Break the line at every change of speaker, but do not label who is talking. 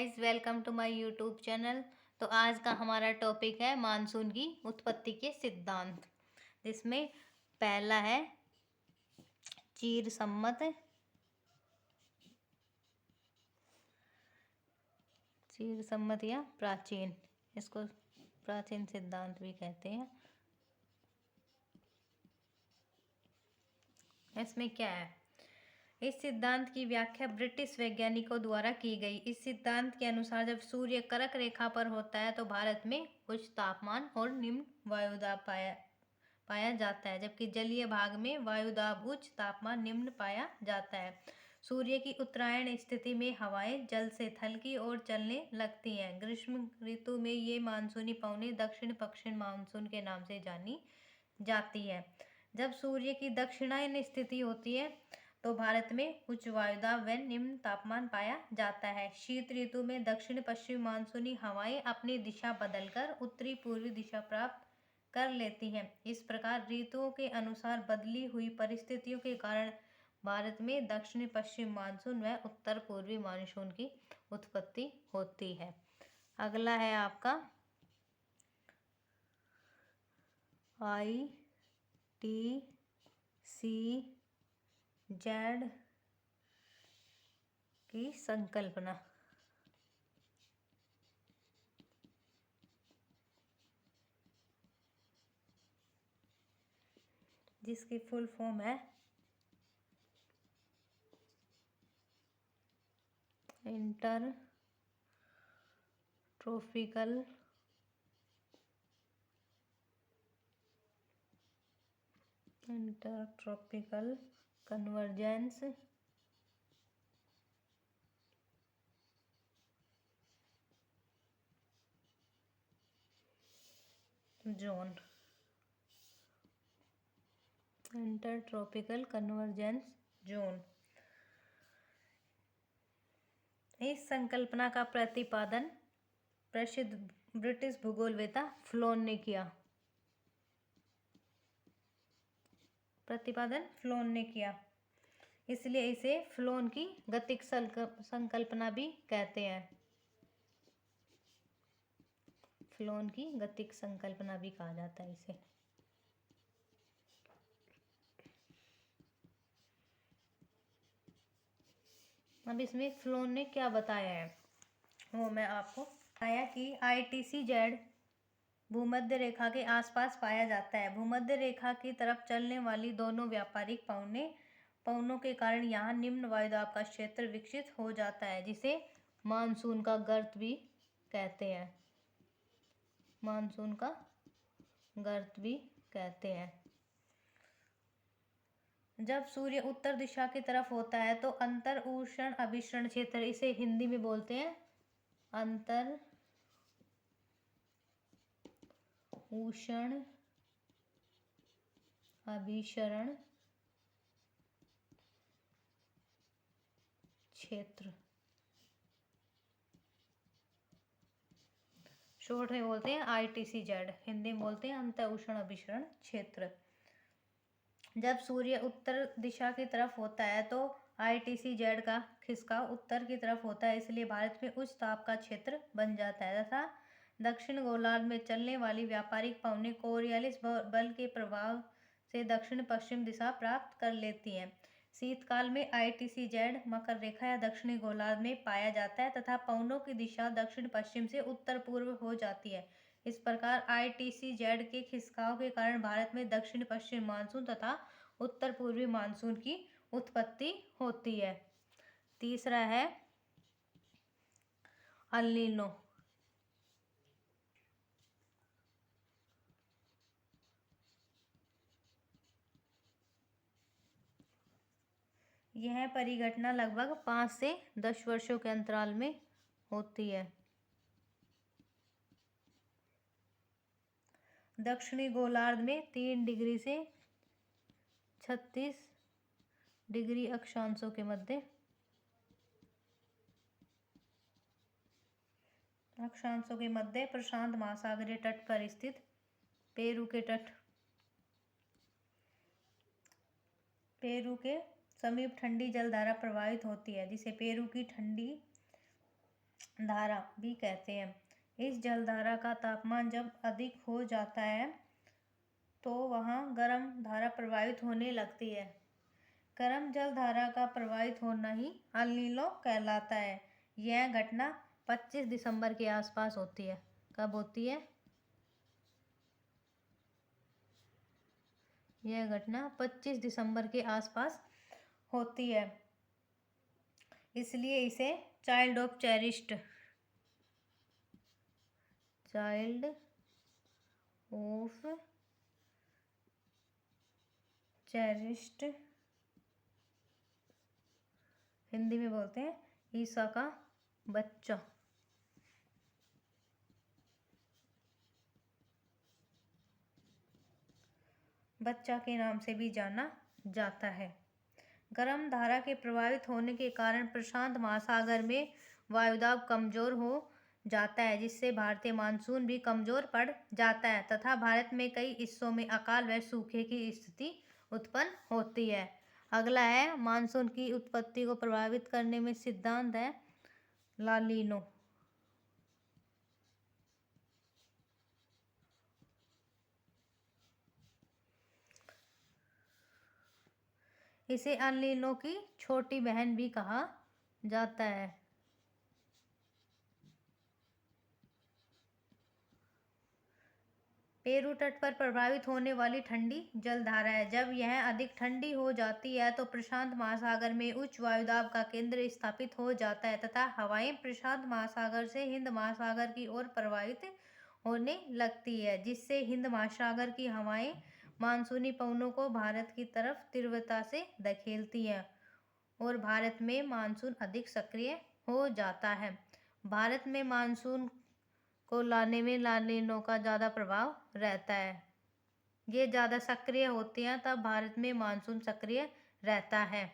Guys, welcome to my YouTube channel. तो आज का हमारा टॉपिक है मानसून की उत्पत्ति के सिद्धांत, जिसमें पहला है चीर सम्मत। चीर सम्मत या प्राचीन, इसको प्राचीन सिद्धांत भी कहते हैं। इसमें क्या है? इस सिद्धांत की व्याख्या ब्रिटिश वैज्ञानिकों द्वारा की गई। इस सिद्धांत के अनुसार जब सूर्य कर्क रेखा पर होता है तो भारत में उच्च तापमान और निम्न वायुदाब पाया जाता है, जबकि जलीय भाग में वायुदाब उच्च तापमान निम्न पाया जाता है। सूर्य की उत्तरायण स्थिति में हवाएं जल से थल की ओर चलने लगती हैं। ग्रीष्म ऋतु में ये मानसूनी पवनें दक्षिण पश्चिम मानसून के नाम से जानी जाती है। जब सूर्य की दक्षिणायन स्थिति होती है तो भारत में उच्च वायुदाब व निम्न तापमान पाया जाता है। शीत ऋतु में दक्षिण पश्चिम मानसूनी हवाएं अपनी दिशा बदलकर उत्तरी पूर्वी दिशा प्राप्त कर लेती हैं। इस प्रकार ऋतुओं के अनुसार बदली हुई परिस्थितियों के कारण भारत में दक्षिण पश्चिम मानसून व उत्तर पूर्वी मानसून की उत्पत्ति होती है। अगला है आपका ITCZ की संकल्पना। जिसकी फुल फॉर्म है inter tropical convergence zone. Inter tropical convergence zone. इस संकल्पना का प्रतिपादन प्रसिद्ध ब्रिटिश भूगोलवेत्ता फ्लोन ने किया। इसलिए इसे फ्लोन की गतिक संकल्पना भी कहते हैं। फ्लोन की गतिक संकल्पना भी कहा जाता है इसे। अब इसमें फ्लोन ने क्या बताया है वो मैं आपको बताया कि ITCZ भूमध्य रेखा के आसपास पाया जाता है। भूमध्य रेखा की तरफ चलने वाली दोनों व्यापारिक पवनों के कारण यहाँ निम्न वायुदाब का क्षेत्र विकसित हो जाता है, जिसे मानसून का गर्त भी कहते हैं। मानसून का गर्त भी कहते हैं। जब सूर्य उत्तर दिशा की तरफ होता है तो अंतर उष्ण अभिसरण क्षेत्र, इसे हिंदी में बोलते हैं अंतर उष्ण अभिसरण क्षेत्र, शॉर्ट में बोलते हैं ITCZ, हिंदी में बोलते हैं अंतर उष्ण अभिसरण क्षेत्र। जब सूर्य उत्तर दिशा की तरफ होता है तो ITCZ का खिसकाव उत्तर की तरफ होता है, इसलिए भारत में उच्च ताप का क्षेत्र बन जाता है तथा दक्षिण गोलार्ध में चलने वाली व्यापारिक पवनें कोरियालिस बल के प्रभाव से दक्षिण पश्चिम दिशा प्राप्त कर लेती हैं। शीतकाल में ITCZ मकर रेखा या दक्षिणी गोलार्ध में पाया जाता है तथा पवनों की दिशा दक्षिण पश्चिम से उत्तर पूर्व हो जाती है। इस प्रकार ITCZ के खिसकाव के कारण भारत में दक्षिण पश्चिम मानसून तथा उत्तर पूर्वी मानसून की उत्पत्ति होती है। तीसरा है अल नीनो। यह परिघटना लगभग 5 से 10 वर्षों के अंतराल में होती है। दक्षिणी गोलार्ध में 3 डिग्री से 36 डिग्री अक्षांशों के मध्य प्रशांत महासागरीय तट पर स्थित पेरू के समीप ठंडी जलधारा प्रवाहित होती है, जिसे पेरू की ठंडी धारा भी कहते हैं। इस जलधारा का तापमान जब अधिक हो जाता है तो वहाँ गर्म धारा प्रवाहित होने लगती है। गर्म जलधारा का प्रवाहित होना ही अल नीनो कहलाता है। यह घटना 25 दिसंबर के आसपास होती है। कब होती है? यह घटना 25 दिसंबर के आसपास होती है। इसलिए इसे चाइल्ड ऑफ चेरिश्ड हिंदी में बोलते हैं ईसा का बच्चा। बच्चा के नाम से भी जाना जाता है। गर्म धारा के प्रभावित होने के कारण प्रशांत महासागर में वायुदाब कमजोर हो जाता है, जिससे भारतीय मानसून भी कमजोर पड़ जाता है तथा भारत में कई हिस्सों में अकाल व सूखे की स्थिति उत्पन्न होती है। अगला है मानसून की उत्पत्ति को प्रभावित करने में सिद्धांत है ला नीनो। इसे अल नीनो की छोटी बहन भी कहा जाता है। पेरू तट पर प्रभावित होने वाली ठंडी जलधारा है। जब यह अधिक ठंडी हो जाती है तो प्रशांत महासागर में उच्च वायुदाब का केंद्र स्थापित हो जाता है तथा हवाएं प्रशांत महासागर से हिंद महासागर की ओर प्रवाहित होने लगती है, जिससे हिंद महासागर की हवाएं मानसूनी पवनों को भारत की तरफ तीव्रता से धकेलती हैं और भारत में मानसून अधिक सक्रिय हो जाता है। भारत में मानसून को लाने में ला नीनो का ज़्यादा प्रभाव रहता है। ये ज़्यादा सक्रिय होते हैं तब भारत में मानसून सक्रिय रहता है।